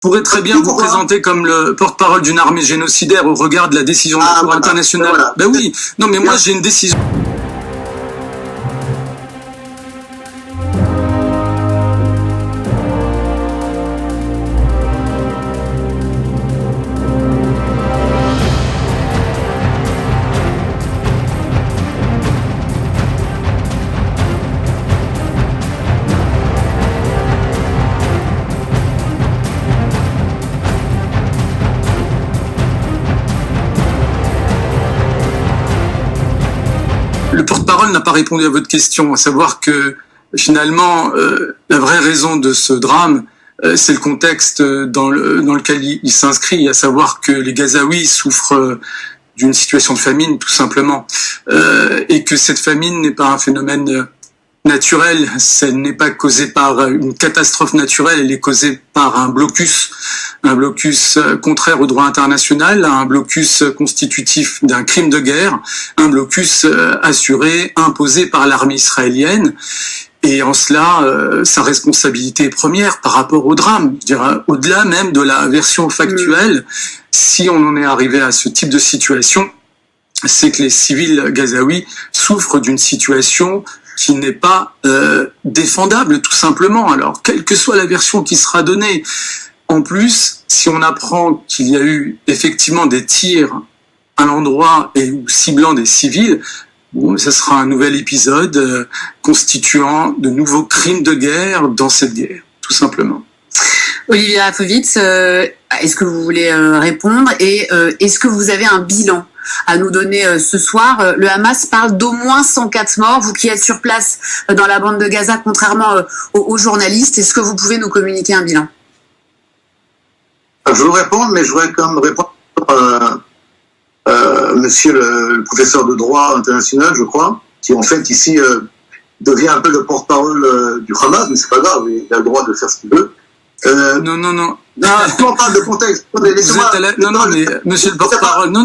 pourrais très bien vous présenter comme le porte-parole d'une armée génocidaire au regard de la décision de la Cour internationale. Voilà. Ben oui, non mais moi j'ai une décision. Le porte-parole n'a pas répondu à votre question, à savoir que finalement, la vraie raison de ce drame, c'est le contexte dans lequel il s'inscrit, à savoir que les Gazaouis souffrent d'une situation de famine, tout simplement, et que cette famine n'est pas un phénomène naturelle, elle n'est pas causée par une catastrophe naturelle, elle est causée par un blocus contraire au droit international, un blocus constitutif d'un crime de guerre, un blocus assuré, imposé par l'armée israélienne. Et en cela, sa responsabilité première par rapport au drame, je dirais, au-delà même de la version factuelle, si on en est arrivé à ce type de situation, c'est que les civils gazaouis souffrent d'une situation qui n'est pas défendable, tout simplement. Alors, quelle que soit la version qui sera donnée, en plus, si on apprend qu'il y a eu effectivement des tirs à l'endroit et ciblant des civils, bon, ça sera un nouvel épisode constituant de nouveaux crimes de guerre dans cette guerre, tout simplement. Olivier Rafovitz, est-ce que vous voulez répondre et est-ce que vous avez un bilan à nous donner ce soir? Le Hamas parle d'au moins 104 morts. Vous qui êtes sur place dans la bande de Gaza, contrairement aux journalistes, est-ce que vous pouvez nous communiquer un bilan? Je veux répondre, mais je voudrais quand même répondre monsieur le professeur de droit international, je crois, qui en fait ici devient un peu le porte-parole du Hamas, mais c'est pas grave, il a le droit de faire ce qu'il veut. Non. Si on parle de contexte, non, mais monsieur le porte-parole, non,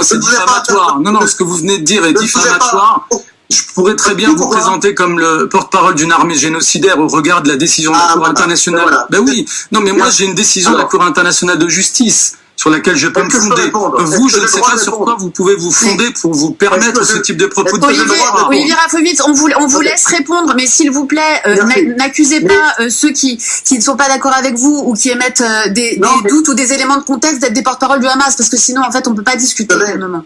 c'est diffamatoire. Non, ce que vous venez de dire est diffamatoire. Je pourrais très bien vous présenter comme le porte-parole d'une armée génocidaire au regard de la décision de la Cour internationale. Voilà. Ben oui, non, mais moi j'ai une décision de la Cour internationale de justice sur laquelle je peux me fonder. Vous, je ne sais pas sur quoi vous pouvez vous fonder pour vous permettre ce type de propos. Olivier Rafovitz, on vous laisse répondre, mais s'il vous plaît, n'accusez pas ceux qui ne sont pas d'accord avec vous ou qui émettent des doutes ou des éléments de contexte d'être des porte-parole du Hamas, parce que sinon, en fait, on ne peut pas discuter pour le moment.